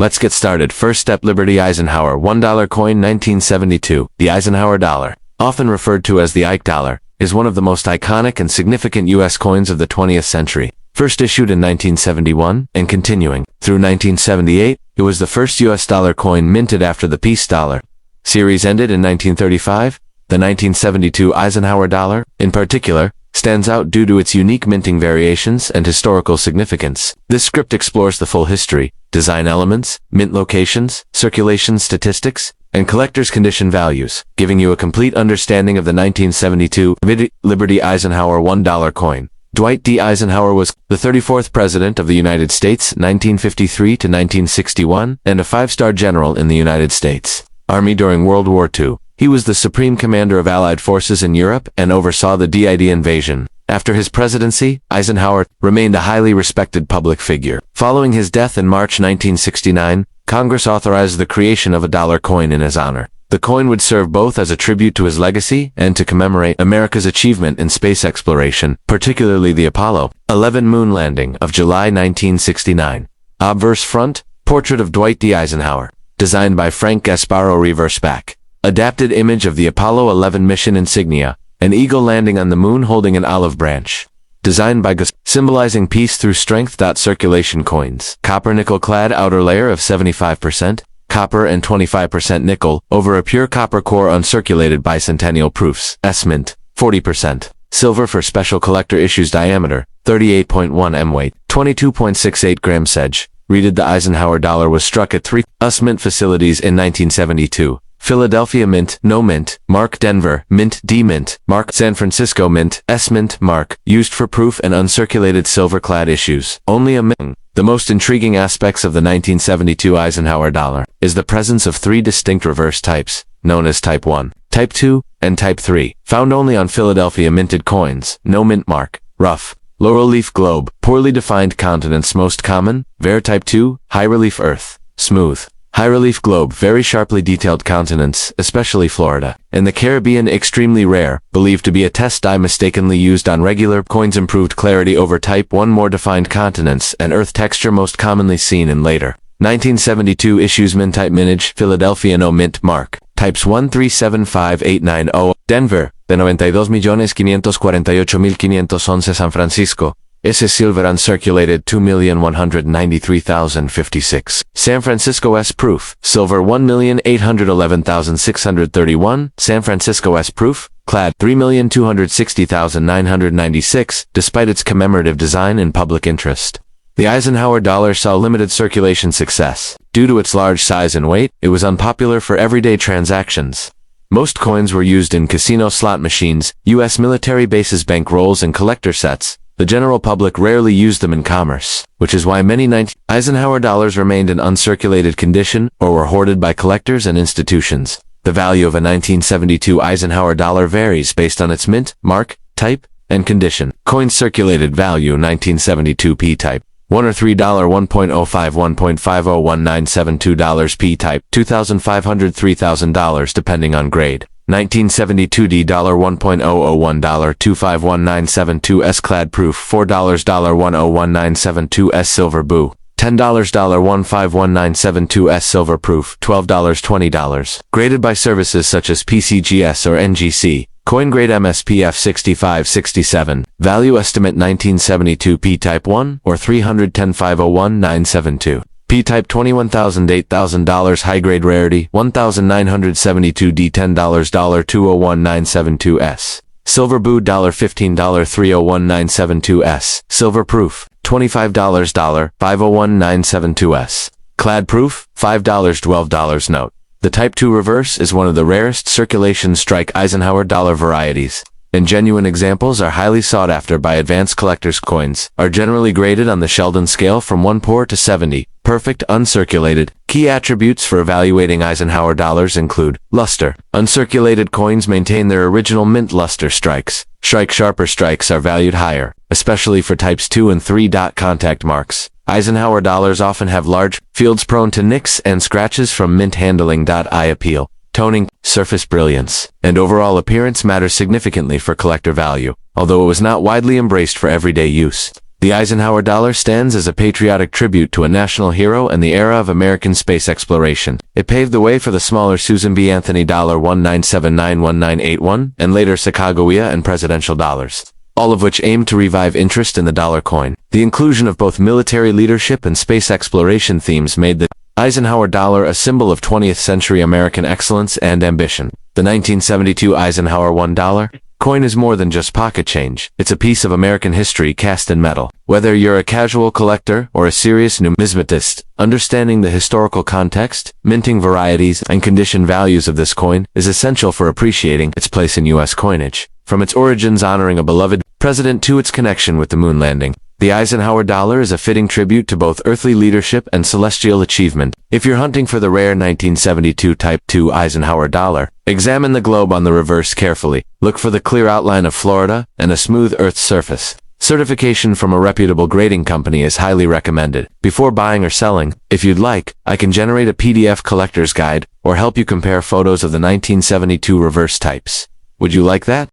Let's get started. First step, Liberty Eisenhower $1 coin 1972. The Eisenhower Dollar, often referred to as the Ike Dollar, is one of the most iconic and significant U.S. coins of the 20th century. First issued in 1971 and continuing through 1978, it was the first U.S. dollar coin minted after the peace dollar series ended in 1935. The 1972 Eisenhower Dollar, in particular, stands out due to its unique minting variations and historical significance. This script explores the full history, design elements, mint locations, circulation statistics, and collector's condition values, giving you a complete understanding of the 1972 Liberty Eisenhower $1 coin. Dwight D. Eisenhower was the 34th President of the United States, 1953 to 1961, and a five-star general in the United States Army during World War II. He was the supreme commander of Allied forces in Europe and oversaw the DID invasion. After his presidency, Eisenhower remained a highly respected public figure. Following his death in March 1969, Congress authorized the creation of a dollar coin in his honor. The coin would serve both as a tribute to his legacy and to commemorate America's achievement in space exploration, particularly the Apollo 11 moon landing of July 1969. Obverse front, portrait of Dwight D. Eisenhower, designed by Frank Gasparro. Reverse back, adapted image of the Apollo 11 mission insignia, an eagle landing on the moon holding an olive branch. Designed by symbolizing peace through strength. Circulation coins. Copper nickel clad outer layer of 75%, copper and 25% nickel, over a pure copper core. Uncirculated Bicentennial proofs. S-mint, 40%. Silver for special collector issues. Diameter, 38.1 m. Weight, 22.68 grams. Sedge. Reeded. The Eisenhower Dollar was struck at three US mint facilities in 1972. Philadelphia Mint, no mint, mark. Denver Mint, D mint, mark. San Francisco Mint, S mint, mark, used for proof and uncirculated silver-clad issues. Only a mint. The most intriguing aspects of the 1972 Eisenhower Dollar is the presence of three distinct reverse types, known as Type 1, Type 2, and Type 3, found only on Philadelphia minted coins. No mint mark. Rough, low relief globe, poorly defined continents. Most common, Ver Type 2, high relief earth, smooth, high relief globe, very sharply detailed continents, especially Florida and the Caribbean. Extremely rare, believed to be a test die mistakenly used on regular coins. Improved clarity over Type 1, more defined continents and earth texture, most commonly seen in later 1972 issues. Mint type mintage, Philadelphia no mint mark. Types 1375890, Denver, de 92.548.511 San Francisco, S silver uncirculated 2,193,056. San Francisco S proof, silver 1,811,631, San Francisco S proof, clad 3,260,996, despite its commemorative design and public interest. The Eisenhower Dollar saw limited circulation success. Due to its large size and weight, it was unpopular for everyday transactions. Most coins were used in casino slot machines, U.S. military bases, bank rolls, and collector sets. The general public rarely used them in commerce, which is why many Eisenhower dollars remained in uncirculated condition or were hoarded by collectors and institutions. The value of a 1972 Eisenhower dollar varies based on its mint, mark, type, and condition. Coins circulated value 1972 P-type, $1 or $3 $1.05 $1.501972 P-type, $2,500 $3,000 depending on grade. 1972 D dollar $1.001 $251,972 S clad proof $4 $101,972 S silver boo $10 $151,972 S silver proof $12 $20 graded by services such as PCGS or NGC. Coin grade MSPF 6567. Value estimate 1972 P-type 1 or $310,501,972. P-type $21,000 $8,000 high-grade rarity, 1,972 D $10 $201,972 S. Silver boo $15 $301,972 S. Silver proof, $25 $501,972 S. Clad proof, $5 $12 note. The Type 2 reverse is one of the rarest circulation strike Eisenhower dollar varieties, and genuine examples are highly sought after by advanced collectors. Coins are generally graded on the Sheldon scale from 1 poor to 70, perfect uncirculated. Key attributes for evaluating Eisenhower dollars include luster. Uncirculated coins maintain their original mint luster. Strikes. Sharper strikes are valued higher, especially for types 2 and 3. Contact marks. Eisenhower dollars often have large fields prone to nicks and scratches from mint handling. Eye appeal, toning, surface brilliance, and overall appearance matter significantly for collector value, although it was not widely embraced for everyday use. The Eisenhower dollar stands as a patriotic tribute to a national hero and the era of American space exploration. It paved the way for the smaller Susan B. Anthony dollar 19791981 and later Sacagawea and presidential dollars, all of which aimed to revive interest in the dollar coin. The inclusion of both military leadership and space exploration themes made the Eisenhower dollar a symbol of 20th century American excellence and ambition. The 1972 Eisenhower $1 coin is more than just pocket change. It's a piece of American history cast in metal. Whether you're a casual collector or a serious numismatist, understanding the historical context, minting varieties, and condition values of this coin is essential for appreciating its place in U.S. coinage. From its origins honoring a beloved president to its connection with the moon landing, the Eisenhower dollar is a fitting tribute to both earthly leadership and celestial achievement. If you're hunting for the rare 1972 Type II Eisenhower dollar, examine the globe on the reverse carefully. Look for the clear outline of Florida and a smooth Earth's surface. Certification from a reputable grading company is highly recommended. Before buying or selling, if you'd like, I can generate a PDF collector's guide or help you compare photos of the 1972 reverse types. Would you like that?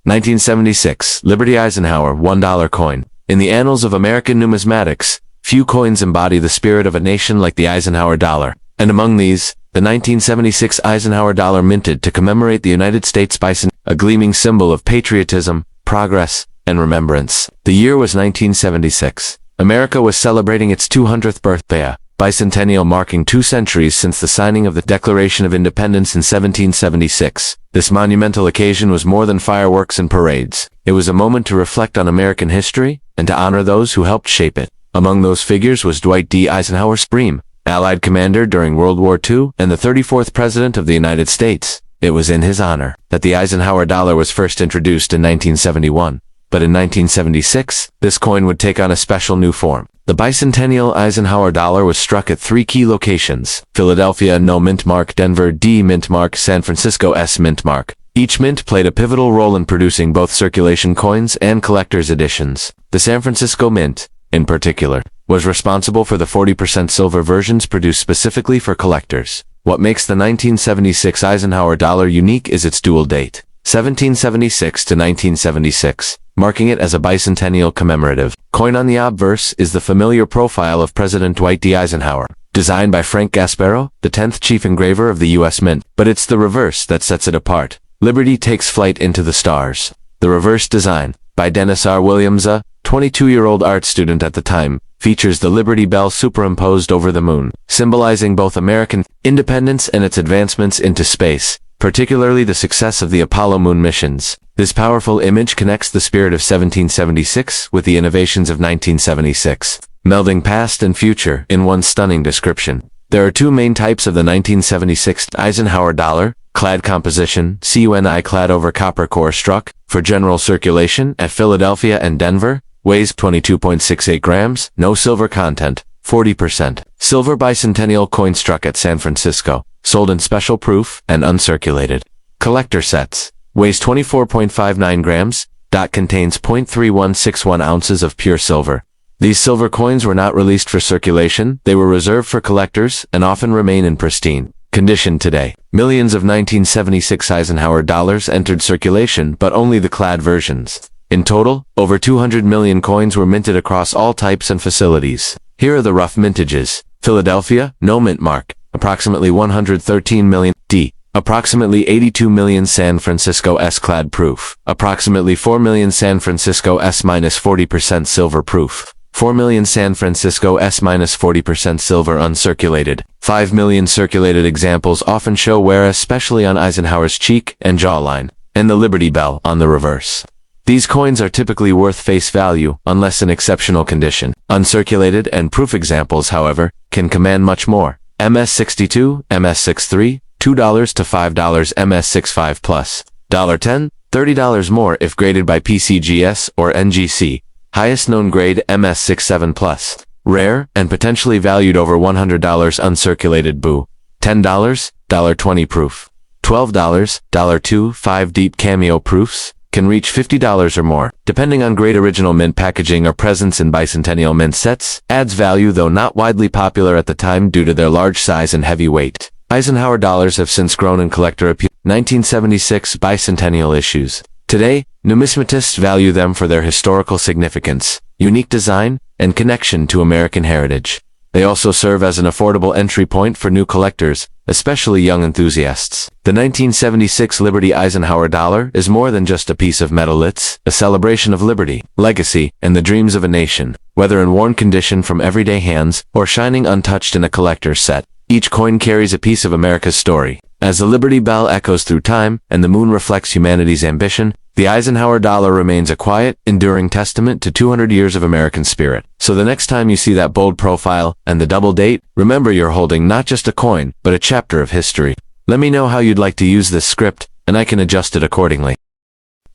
1976 Liberty Eisenhower $1 coin. In the annals of American numismatics, few coins embody the spirit of a nation like the Eisenhower dollar, and among these, the 1976 Eisenhower dollar minted to commemorate the United States Bicentennial, a gleaming symbol of patriotism, progress, and remembrance. The year was 1976. America was celebrating its 200th birthday, Bicentennial marking 2 centuries since the signing of the Declaration of Independence in 1776. This monumental occasion was more than fireworks and parades. It was a moment to reflect on American history and to honor those who helped shape it. Among those figures was Dwight D. Eisenhower, Supreme Allied commander during World War II and the 34th President of the United States. It was in his honor that the Eisenhower dollar was first introduced in 1971. But in 1976, this coin would take on a special new form. The Bicentennial Eisenhower dollar was struck at 3 key locations: Philadelphia No mint mark, Denver D mint mark, San Francisco S mint mark. Each mint played a pivotal role in producing both circulation coins and collector's editions. The San Francisco Mint, in particular, was responsible for the 40% silver versions produced specifically for collectors. What makes the 1976 Eisenhower dollar unique is its dual date, 1776 to 1976, marking it as a bicentennial commemorative. Coin on the obverse is the familiar profile of President Dwight D. Eisenhower, designed by Frank Gasparro, the 10th chief engraver of the U.S. Mint. But it's the reverse that sets it apart. Liberty takes flight into the stars. The reverse design, by Dennis R. Williams, a 22-year-old art student at the time, features the Liberty Bell superimposed over the moon, symbolizing both American independence and its advancements into space, particularly the success of the Apollo moon missions. This powerful image connects the spirit of 1776 with the innovations of 1976, melding past and future in one stunning description. There are 2 main types of the 1976 Eisenhower dollar: clad composition, CUNI clad over copper core struck, for general circulation at Philadelphia and Denver, weighs 22.68 grams, no silver content, 40%. Silver bicentennial coin struck at San Francisco, sold in special proof and uncirculated. Collector sets, weighs 24.59 grams, contains 0.3161 ounces of pure silver. These silver coins were not released for circulation, they were reserved for collectors and often remain in pristine condition today. Millions of 1976 Eisenhower dollars entered circulation, but only the clad versions. In total, over 200 million coins were minted across all types and facilities. Here are the rough mintages. Philadelphia, no mint mark, approximately 113 million. D, approximately 82 million. San Francisco S clad proof, approximately 4 million. San Francisco S minus 40% silver proof, 4 million. San Francisco S minus 40% silver uncirculated. 5 million circulated examples often show wear, especially on Eisenhower's cheek and jawline, and the Liberty Bell on the reverse. These coins are typically worth face value, unless in exceptional condition. Uncirculated and proof examples, however, can command much more. MS62, MS63, $2 to $5, MS65 plus, $10, $30 more if graded by PCGS or NGC. Highest known grade MS67 plus. Rare and potentially valued over $100 uncirculated BU. $10, $20 proof. $12, $2, 5 deep cameo proofs can reach $50 or more, depending on grade. Original mint packaging or presence in bicentennial mint sets adds value, though not widely popular at the time due to their large size and heavy weight. Eisenhower dollars have since grown in collector appeal. 1976 bicentennial issues. Today, numismatists value them for their historical significance, unique design, and connection to American heritage. They also serve as an affordable entry point for new collectors, especially young enthusiasts. The 1976 Liberty Eisenhower Dollar is more than just a piece of metal. It's a celebration of liberty, legacy, and the dreams of a nation. Whether in worn condition from everyday hands or shining untouched in a collector's set, each coin carries a piece of America's story. As the Liberty Bell echoes through time and the moon reflects humanity's ambition, the Eisenhower Dollar remains a quiet, enduring testament to 200 years of American spirit. So the next time you see that bold profile and the double date, remember you're holding not just a coin, but a chapter of history. Let me know how you'd like to use this script, and I can adjust it accordingly.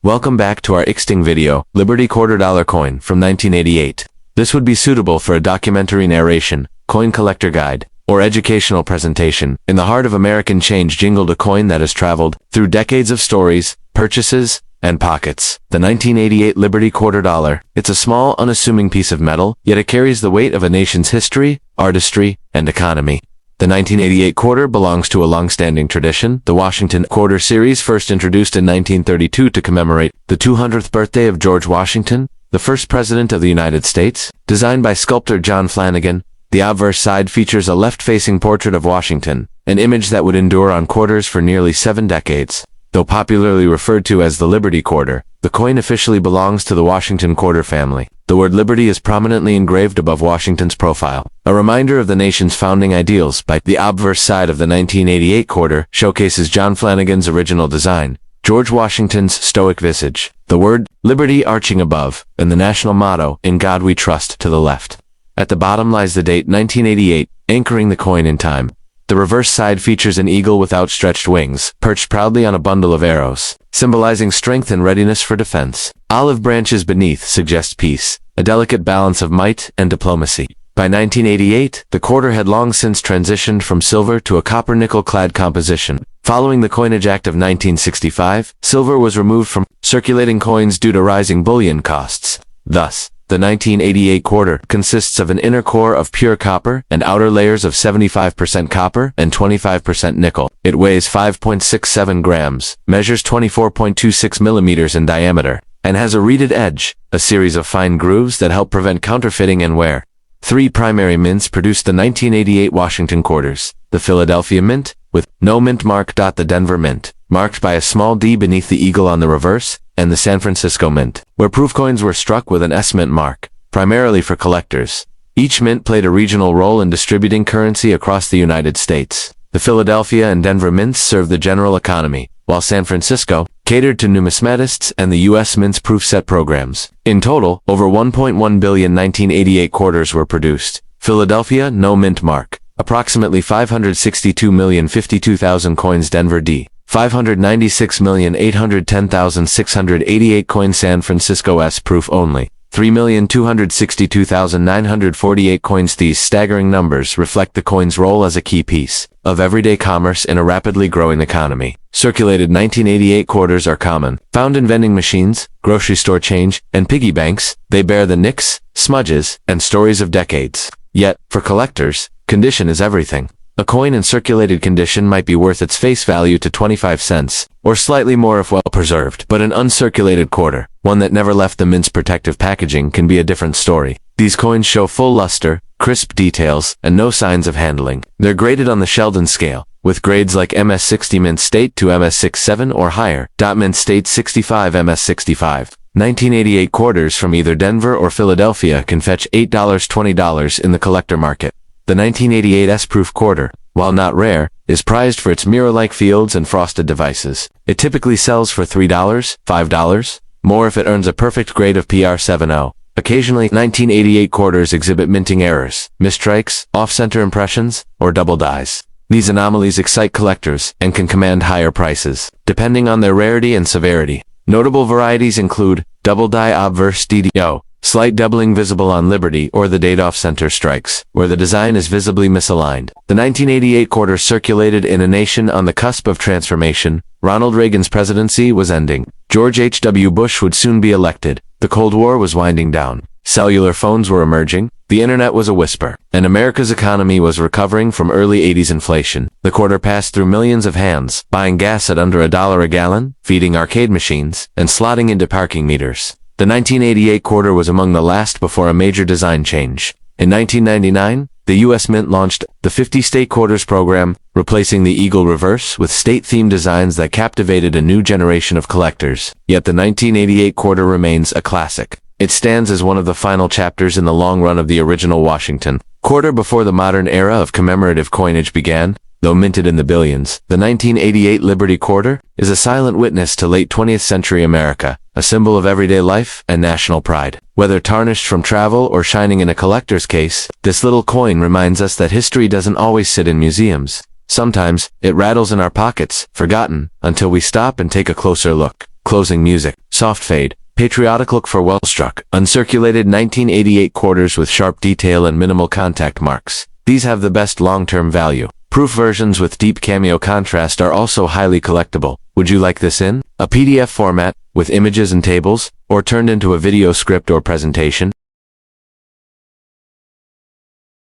Welcome back to our Ixting video, Liberty Quarter Dollar Coin from 1988. This would be suitable for a documentary narration, coin collector guide, or educational presentation. In the heart of American change jingled a coin that has traveled through decades of stories, purchases, and pockets. The 1988 Liberty Quarter Dollar. It's a small, unassuming piece of metal, yet it carries the weight of a nation's history, artistry, and economy. The 1988 quarter belongs to a long-standing tradition. The Washington Quarter Series, first introduced in 1932 to commemorate the 200th birthday of George Washington, the first president of the United States. Designed by sculptor John Flanagan, the obverse side features a left-facing portrait of Washington, an image that would endure on quarters for nearly 7 decades. Though popularly referred to as the Liberty Quarter, the coin officially belongs to the Washington Quarter family. The word Liberty is prominently engraved above Washington's profile, a reminder of the nation's founding ideals. The obverse side of the 1988 quarter showcases John Flanagan's original design, George Washington's stoic visage, the word Liberty arching above, and the national motto, In God We Trust, to the left. At the bottom lies the date 1988, anchoring the coin in time. The reverse side features an eagle with outstretched wings, perched proudly on a bundle of arrows, symbolizing strength and readiness for defense. Olive branches beneath suggest peace, a delicate balance of might and diplomacy. By 1988, the quarter had long since transitioned from silver to a copper-nickel-clad composition. Following the Coinage Act of 1965, silver was removed from circulating coins due to rising bullion costs. Thus, the 1988 quarter consists of an inner core of pure copper and outer layers of 75% copper and 25% nickel. It weighs 5.67 grams, measures 24.26 millimeters in diameter, and has a reeded edge, a series of fine grooves that help prevent counterfeiting and wear. 3 primary mints produced the 1988 Washington quarters: the Philadelphia Mint, with no mint mark. The Denver Mint, marked by a small D beneath the eagle on the reverse, and the San Francisco Mint, where proof coins were struck with an S mint mark, primarily for collectors. Each mint played a regional role in distributing currency across the United States. The Philadelphia and Denver mints served the general economy, while San Francisco catered to numismatists and the U.S. Mint's proof set programs. In total, over 1.1 billion 1988 quarters were produced. Philadelphia, no mint mark, approximately 562,052,000 coins. Denver D, 596,810,688 coins. San Francisco S proof only, 3,262,948 coins. These staggering numbers reflect the coin's role as a key piece of everyday commerce in a rapidly growing economy. Circulated 1988 quarters are common, found in vending machines, grocery store change, and piggy banks. They bear the nicks, smudges, and stories of decades. Yet, for collectors, condition is everything. A coin in circulated condition might be worth its face value to 25 cents, or slightly more if well preserved. But an uncirculated quarter, one that never left the mint's protective packaging, can be a different story. These coins show full luster, crisp details, and no signs of handling. They're graded on the Sheldon scale, with grades like MS60 Mint State to MS67 or higher. Mint State 65 MS65. 1988 quarters from either Denver or Philadelphia can fetch $8, $20 in the collector market. The 1988 S-proof quarter, while not rare, is prized for its mirror-like fields and frosted devices. It typically sells for $3, $5, more if it earns a perfect grade of PR70. Occasionally, 1988 quarters exhibit minting errors, misstrikes, off-center impressions, or double dies. These anomalies excite collectors and can command higher prices, depending on their rarity and severity. Notable varieties include double die obverse DDO, slight doubling visible on Liberty, or the date off-center strikes, where the design is visibly misaligned. The 1988 quarter circulated in a nation on the cusp of transformation. Ronald Reagan's presidency was ending. George H.W. Bush would soon be elected. The Cold War was winding down. Cellular phones were emerging. The internet was a whisper. And America's economy was recovering from early 80s inflation. The quarter passed through millions of hands, buying gas at under $1 a gallon, feeding arcade machines, and slotting into parking meters. The 1988 quarter was among the last before a major design change. In 1999, the U.S. Mint launched the 50 State Quarters program, replacing the Eagle Reverse with state-themed designs that captivated a new generation of collectors. Yet the 1988 quarter remains a classic. It stands as one of the final chapters in the long run of the original Washington quarter before the modern era of commemorative coinage began. Though minted in the billions, the 1988 Liberty Quarter is a silent witness to late 20th century America, a symbol of everyday life and national pride. Whether tarnished from travel or shining in a collector's case, this little coin reminds us that history doesn't always sit in museums. Sometimes, it rattles in our pockets, forgotten, until we stop and take a closer look. Closing music, soft fade, patriotic look for well-struck, uncirculated 1988 quarters with sharp detail and minimal contact marks. These have the best long-term value. Proof versions with deep cameo contrast are also highly collectible. Would you like this in a PDF format, with images and tables, or turned into a video script or presentation?